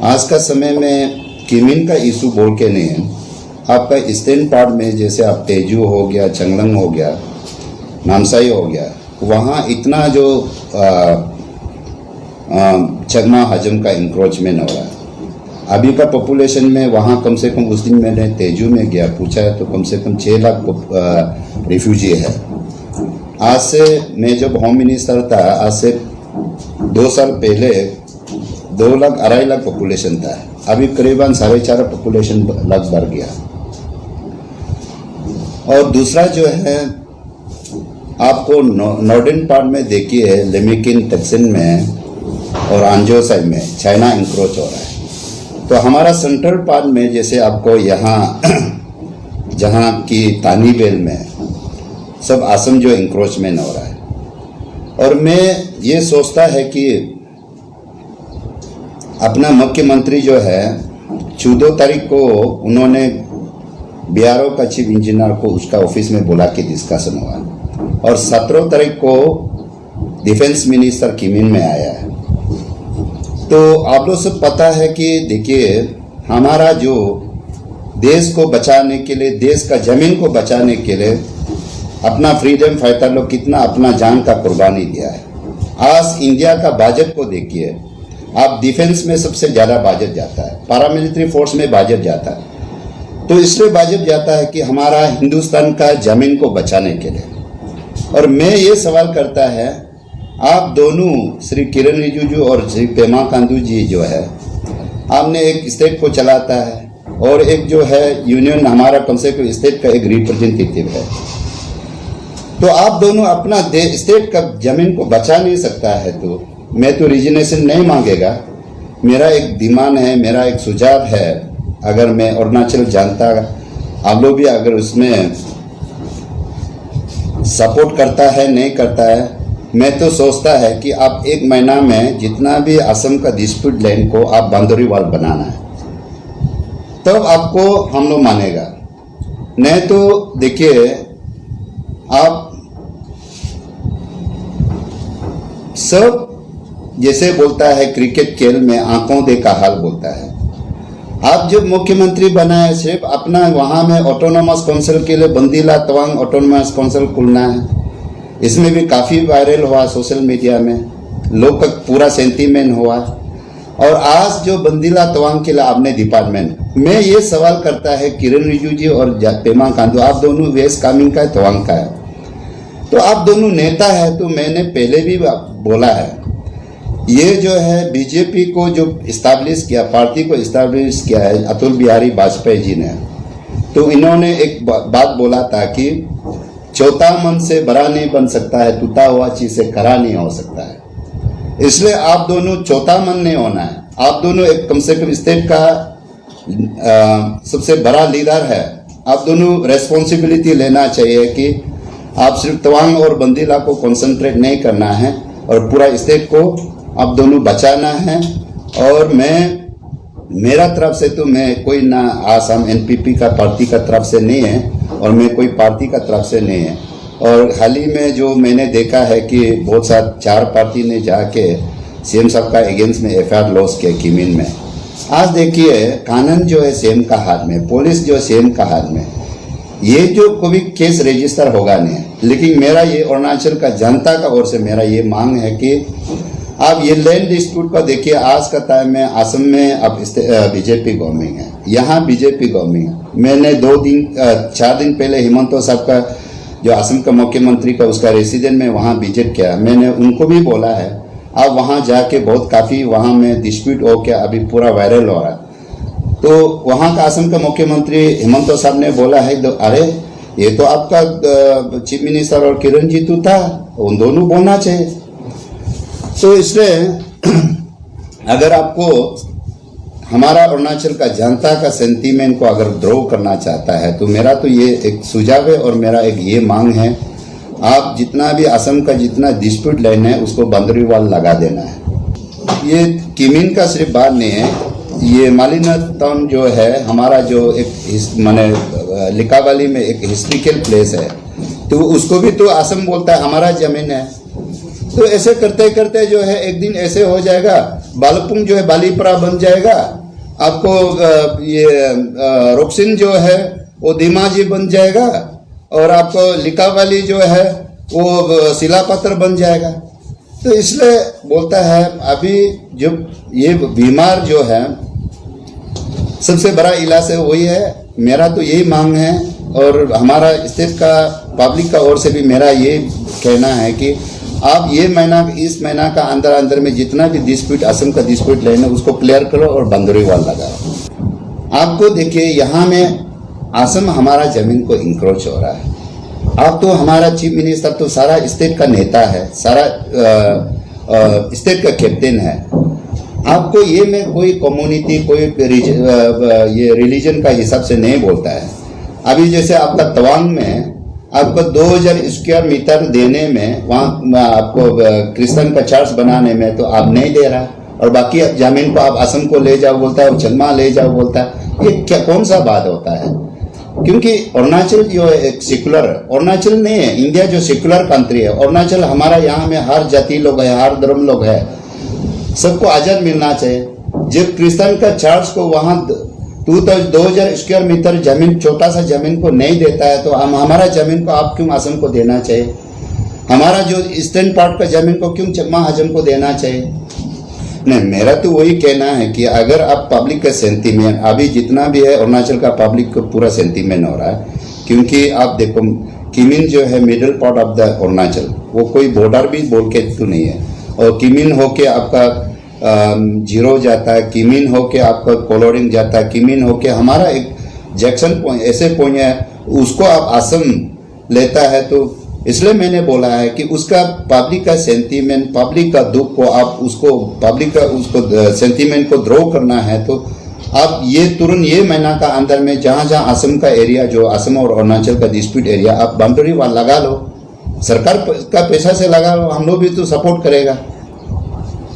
आज का समय में किमिन का इशू बोल के नहीं है, आपका ईस्टर्न पार्ट में जैसे आप तेजू हो गया, चंगलंग हो गया, नामसाई हो गया, वहाँ इतना जो चकमा हजम का इंक्रोचमेंट हो रहा है। अभी का पॉपुलेशन में वहाँ कम से कम, उस दिन मैंने तेजू में गया पूछा है तो कम से कम 6 लाख रिफ्यूजी है। आज से मैं जब होम मिनिस्टर था, आज से 2 साल पहले 2 लाख 2.5 लाख पॉपुलेशन था, अभी करीबन 4.5 पॉपुलेशन लाख बढ़ गया। और दूसरा जो है, आपको नॉर्दर्न पार्ट में देखिए, लेमिकिन तक्सिन में और आंजोसाई में चाइना इंक्रोच हो रहा है। तो हमारा सेंट्रल पार्ट में जैसे आपको यहाँ जहाँ की तानीबेल में सब असम जो इंक्रोचमेंट हो रहा है। और मैं ये सोचता है कि अपना मुख्यमंत्री जो है 14 तारीख को उन्होंने बीआरओ का चीफ इंजीनियर को उसका ऑफिस में बुला के डिस्कशन हुआ, और 17 तारीख को डिफेंस मिनिस्टर किमिन में आया है। तो आप लोग सब पता है कि देखिए, हमारा जो देश को बचाने के लिए, देश का जमीन को बचाने के लिए अपना फ्रीडम फाइटर लोग कितना अपना जान का कुर्बानी दिया है। आज इंडिया का बजट को देखिए, आप डिफेंस में सबसे ज़्यादा बजट जाता है, पैरामिलिट्री फोर्स में बजट जाता है। तो इसलिए बजट जाता है कि हमारा हिंदुस्तान का जमीन को बचाने के लिए। और मैं ये सवाल करता है, आप दोनों श्री किरण रिजिजू और श्री पेमा खांडू जी जो है, आपने एक स्टेट को चलाता है और एक जो है यूनियन, हमारा कम से कम स्टेट का एक रिप्रेजेंटेटिव है। तो आप दोनों अपना स्टेट का जमीन को बचा नहीं सकता है, तो मैं तो रिजनेशन नहीं मांगेगा। मेरा एक डिमांड है, मेरा एक सुझाव है, अगर मैं अरुणाचल जानता, आप लोग भी अगर उसमें सपोर्ट करता है नहीं करता है, मैं तो सोचता है कि आप 1 महीना में जितना भी असम का डिस्प्यूट लैंड को आप बाउंड्री वॉल बनाना है, तब आपको हम लोग मानेगा। नहीं तो देखिए, आप सब जैसे बोलता है क्रिकेट खेल में आंखों देखा हाल बोलता है। आप जब मुख्यमंत्री बनाए, सिर्फ अपना वहाँ में ऑटोनोमस काउंसिल के लिए बंदीला तवांग ऑटोनोमस काउंसिल खुलना है। इसमें भी काफ़ी वायरल हुआ सोशल मीडिया में, लोग का पूरा सेंटीमेंट हुआ। और आज जो बंदीला तवांग के लिए आपने डिपार्टमेंट, मैं ये सवाल करता है किरण रिजिजू जी और पेमा खांडू, आप दोनों वेस्ट कामेंग का है, तवांग का है, तो आप दोनों नेता है। तो मैंने पहले भी बोला है, ये जो है बीजेपी को जो इस्टेब्लिश किया, पार्टी को इस्टेब्लिश किया है अटल बिहारी वाजपेयी जी ने। तो इन्होंने एक बात बोला था कि चौथा मन से बड़ा नहीं बन सकता है, टूटा हुआ चीज से खरा नहीं हो सकता है। इसलिए आप दोनों चौथा मन नहीं होना है, आप दोनों एक कम से कम स्टेट का सबसे बड़ा लीडर है। आप दोनों रेस्पॉन्सिबिलिटी लेना चाहिए कि आप सिर्फ तवांग और बंदीला को कंसंट्रेट नहीं करना है और पूरा स्टेट को आप दोनों बचाना है। और मेरा तरफ से तो मैं कोई ना आसाम एनपीपी का पार्टी का तरफ से नहीं है और मैं कोई पार्टी का तरफ से नहीं है। और हाल ही में जो मैंने देखा है कि बहुत सारे 4 पार्टी ने जाके सीएम साहब का अगेंस्ट में एफआईआर लॉस किया किमिन में। आज देखिए, कानून जो है सीएम का हाथ में, पुलिस जो सीएम का हाथ में, ये जो कोई केस रजिस्टर होगा नहीं। लेकिन मेरा ये अरुणाचल का जनता का ओर से मेरा ये मांग है कि आप ये लैंड डिस्प्यूट को देखिए। आज का टाइम में असम में अब बीजेपी गवर्नमेंट है, यहाँ बीजेपी गवर्नमेंट है। मैंने 4 दिन पहले हिमंत साहब का जो असम का मुख्यमंत्री का उसका रेसिडेंट में वहाँ विजिट किया। मैंने उनको भी बोला है, आप वहाँ जाके बहुत काफ़ी वहाँ में डिस्प्यूट हो के अभी पूरा वायरल हो रहा है। तो वहाँ का असम का मुख्यमंत्री हिमंत साहब ने बोला है, अरे ये तो आपका चीफ मिनिस्टर और किरण जी तो था, उन दोनों बोलना चाहिए। तो इसलिए अगर आपको हमारा अरुणाचल का जनता का सेंटीमेंट को अगर ड्रॉ करना चाहता है, तो मेरा तो ये एक सुझाव है और मेरा एक ये मांग है, आप जितना भी असम का जितना डिस्प्यूट लाइन है उसको बाउंड्री वॉल लगा देना है। ये किमिन का सिर्फ बात नहीं है, ये मालिनाथम जो है हमारा जो एक माने लिकावाली में एक हिस्ट्रिकल प्लेस है, तो उसको भी तो असम बोलता है हमारा जमीन है। तो ऐसे करते करते जो है एक दिन ऐसे हो जाएगा बालपुंग जो है बालीपरा बन जाएगा, आपको ये रोक्सिन जो है वो धीमाजी बन जाएगा, और आपको लिकावाली जो है वो शिलापत्थर बन जाएगा। तो इसलिए बोलता है अभी जो ये बीमार जो है सबसे बड़ा इलाज है वही है। मेरा तो यही मांग है, और हमारा स्टेट का पब्लिक का ओर से भी मेरा ये कहना है कि आप ये महीना इस महीना का अंदर में जितना भी डिस्प्यूट असम का डिस्प्यूट लेना उसको क्लियर करो और बाउंड्री वॉल लगाओ। आपको देखिए यहाँ में असम हमारा जमीन को इंक्रोच हो रहा है। आप तो हमारा चीफ मिनिस्टर तो सारा स्टेट का नेता है, सारा स्टेट का कैप्टन है। आपको ये में कोई कम्युनिटी कोई ये रिलीजन का हिसाब से नहीं बोलता है। अभी जैसे आपका तवांग में आपको 2000 स्क्वायर मीटर देने में वहाँ आपको क्रिश्चियन का चर्च बनाने में तो आप नहीं दे रहा, और बाकी जमीन को आप असम को ले जाओ बोलता है, चलमा ले जाओ बोलता है। ये क्या कौन सा बात होता है? क्योंकि अरुणाचल जो एक सेकुलर, अरुणाचल नहीं है, इंडिया जो सेकुलर कंट्री है। अरुणाचल हमारा यहाँ में हर जाति लोग है, हर धर्म लोग है, सबको आज़ाद मिलना चाहिए। जब क्रिश्चियन का चर्च को वहाँ 2000 स्क्वायर मीटर जमीन छोटा सा जमीन को नहीं देता है, तो हम हमारा जमीन को आप क्यों असम को देना चाहिए? हमारा जो ईस्टर्न पार्ट का जमीन को क्यों चकमा हजम को देना चाहिए? नहीं, मेरा तो वही कहना है कि अगर आप पब्लिक का सेंटीमेंट अभी जितना भी है अरुणाचल का पब्लिक को पूरा सेंटीमेंट हो रहा है, क्योंकि आप देखो किमिन जो है middle part of the Arunachal, वो कोई बॉर्डर भी बोल के तो नहीं है, और किमिन होके आपका जीरो जाता है, किमिन होके आपका कोलोरिंग जाता है, किमिन होके हमारा एक जैक्सन पॉइंट ऐसे पॉइंट है, उसको आप असम लेता है। तो इसलिए मैंने बोला है कि उसका पब्लिक का सेंटीमेंट, पब्लिक का दुख को आप उसको पब्लिक का उसको सेंटीमेंट को ड्रॉ करना है, तो आप ये तुरंत ये महीना का अंदर में जहाँ जहाँ असम का एरिया जो असम और अरुणाचल का डिस्प्यूट एरिया आप बाउंड्री वाल लगा लो, सरकार का पैसा से लगा लो, हम लोग भी तो सपोर्ट करेगा।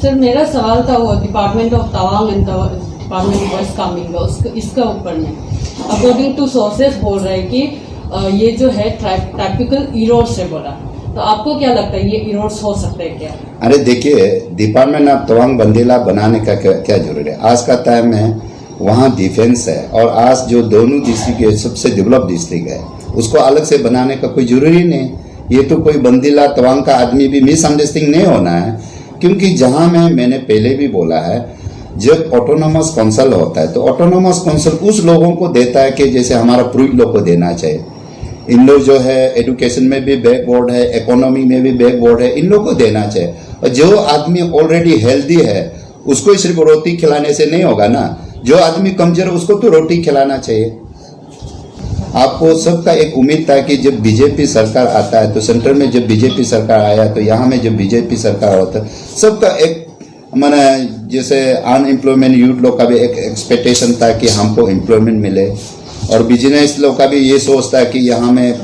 सर मेरा सवाल था वो department of Tawang and department of west Kameng इसका ऊपर में अकॉर्डिंग टू सोर्सेस बोल रहे हैं कि ये जो है ट्रैपिकल इरोड्स है बोला, तो आपको क्या लगता है ये इरोड्स हो सकते हैं क्या? अरे देखिए, डिपार्टमेंट ऑफ तवांग बंदीला बनाने का क्या जरूरी है? आज का टाइम है, वहाँ डिफेंस है, और आज जो दोनों डिस्ट्रिक्ट सबसे डेवलप डिस्ट्रिक्ट है उसको अलग से बनाने का कोई जरूरी नहीं। ये तो कोई बंदीला तवांग का आदमी भी मिसअंडरस्टैंडिंग नहीं होना है, क्योंकि जहाँ में मैंने पहले भी बोला है, जब ऑटोनोमस काउंसिल होता है तो ऑटोनोमस काउंसिल उस लोगों को देता है कि जैसे हमारा पूर्व लोग को देना चाहिए। इन लोग जो है एजुकेशन में भी बैकवर्ड है, इकोनॉमी में भी बैकवर्ड है, इन लोग को देना चाहिए। और जो आदमी ऑलरेडी हेल्दी है उसको सिर्फ रोटी खिलाने से नहीं होगा ना, जो आदमी कमजोर उसको तो रोटी खिलाना चाहिए। आपको सबका एक उम्मीद था कि जब बीजेपी सरकार आता है, तो सेंटर में जब बीजेपी सरकार आया तो यहाँ में जब बीजेपी सरकार होता है, सबका एक माने जैसे अनएम्प्लॉयमेंट यूथ लोग का भी एक एक्सपेक्टेशन था कि हमको एम्प्लॉयमेंट मिले, और बिजनेस लोग का भी ये सोच था कि यहाँ में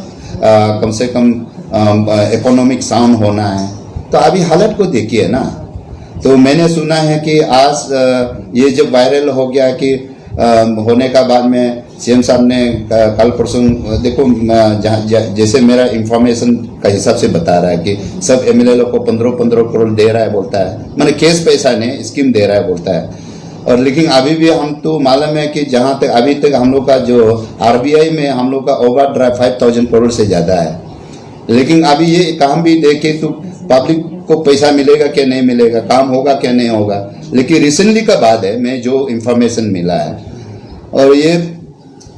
कम से कम इकोनॉमिक साउंड होना है। तो अभी हालत को देखिए ना। तो मैंने सुना है कि आज ये जब वायरल हो गया कि होने का बाद में सीएम साहब ने कल परसों देखो जैसे मेरा इंफॉर्मेशन का हिसाब से बता रहा है कि सब एमएलए लोग को 15-15 करोड़ दे रहा है बोलता है, मैंने केस पैसा नहीं स्कीम दे रहा है बोलता है। और लेकिन अभी भी हम तो मालूम है कि जहाँ तक अभी तक हम लोग का जो आरबीआई में हम लोग का ओवर ड्राफ्ट 5000 करोड़ से ज़्यादा है, लेकिन अभी ये काम भी देखे तो पब्लिक को पैसा मिलेगा क्या नहीं मिलेगा, काम होगा क्या नहीं होगा। लेकिन रिसेंटली का बात है, मैं जो इंफॉर्मेशन मिला है, और ये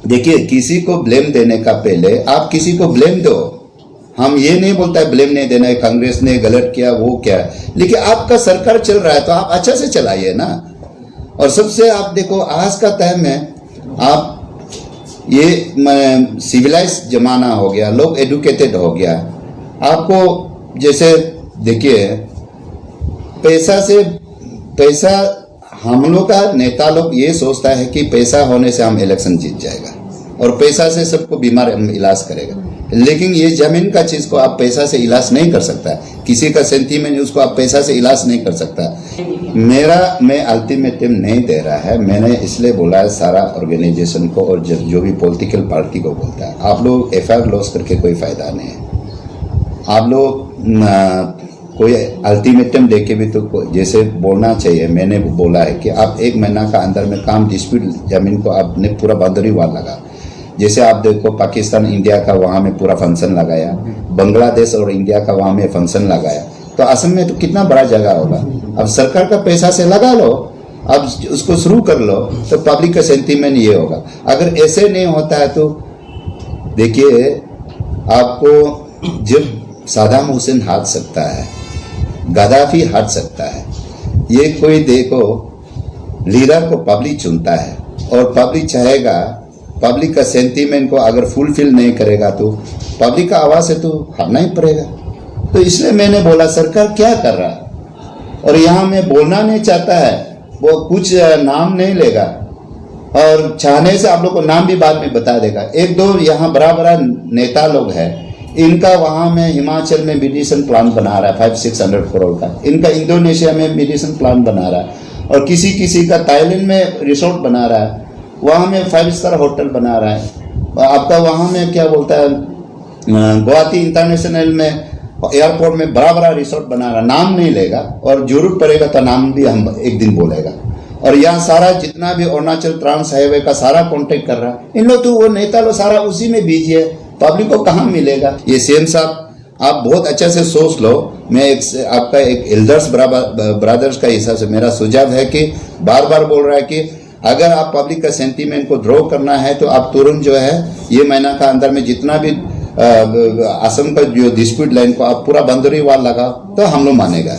देखिए किसी को ब्लेम देने का पहले आप किसी को ब्लेम दो। हम ये नहीं बोलता है ब्लेम नहीं देना है, कांग्रेस ने गलत किया वो क्या, लेकिन आपका सरकार चल रहा है तो आप अच्छा से चलाइए ना। और सबसे आप देखो आज का टाइम में आप ये सिविलाइज जमाना हो गया, लोग एडुकेटेड हो गया। आपको जैसे देखिए पैसा हम लोग का नेता लोग ये सोचता है कि पैसा होने से हम इलेक्शन जीत जाएगा और पैसा से सबको बीमार इलाज करेगा, लेकिन ये जमीन का चीज को आप पैसा से इलाज नहीं कर सकता। किसी का सेंटीमेंट उसको आप पैसा से इलाज नहीं कर सकता। मैं अल्टीमेटम नहीं दे रहा है, मैंने इसलिए बोला है सारा ऑर्गेनाइजेशन को और जो भी पॉलिटिकल पार्टी को बोलता है, आप लोग एफआईआर लॉस करके कोई फायदा नहीं है। आप लोग कोई अल्टीमेटम देके भी तो जैसे बोलना चाहिए। मैंने बोला है कि आप 1 महीना का अंदर में काम डिस्प्यूट जमीन को आपने पूरा बाउंड्री वाल लगा। जैसे आप देखो पाकिस्तान इंडिया का वहाँ में पूरा फंक्शन लगाया, बांग्लादेश और इंडिया का वहाँ में फंक्शन लगाया, तो असम में तो कितना बड़ा जगह होगा। अब सरकार का पैसा से लगा लो, अब उसको शुरू कर लो, तो पब्लिक का सेंटीमेंट ये होगा। अगर ऐसे नहीं होता है तो देखिए, आपको जब सद्दाम हुसैन हार सकता है, गद्दाफी हार सकता है, ये कोई देखो लीडर को पब्लिक चुनता है और पब्लिक चाहेगा, पब्लिक का सेंटीमेंट को अगर फुलफिल नहीं करेगा तो पब्लिक का आवाज़ है तो हारना ही पड़ेगा। तो इसलिए मैंने बोला सरकार क्या कर रहा है, और यहाँ मैं बोलना नहीं चाहता है, वो कुछ नाम नहीं लेगा और चाहने से आप लोग को नाम भी बाद में बता देगा। 1-2 यहाँ बड़ा बड़ा नेता लोग हैं, इनका वहाँ में हिमाचल में मेडिसिन प्लांट बना रहा है 500-600 करोड़ का, इनका इंडोनेशिया में मेडिसिन प्लांट बना रहा है, और किसी का थाईलैंड में रिसोर्ट बना रहा है, वहाँ में 5 स्टार होटल बना रहा है। आपका वहाँ में क्या बोलता है, गुवाहाटी इंटरनेशनल में एयरपोर्ट में बड़ा बड़ा रिसोर्ट बना रहा है, नाम नहीं लेगा और जरूरत पड़ेगा तो नाम भी हम एक दिन बोलेगा। और यहाँ सारा जितना भी अरुणाचल ट्रांस हाईवे का सारा कॉन्टेक्ट कर रहा है, इन लोग तो वो नेता लोग सारा उसी में बिजी है, पब्लिक को कहाँ मिलेगा। ये सीएम साहब आप बहुत अच्छे से सोच लो। मैं आपका एक एल्डर्स ब्रदर्स का हिसाब से मेरा सुझाव है कि बार बार बोल रहा है कि अगर आप पब्लिक का सेंटीमेंट को ड्रॉ करना है तो आप तुरंत जो है ये महीना का अंदर में जितना भी असम का जो डिस्प्यूट लाइन को आप पूरा बाउंड्री वाल लगाओ तो हम लोग मानेगा।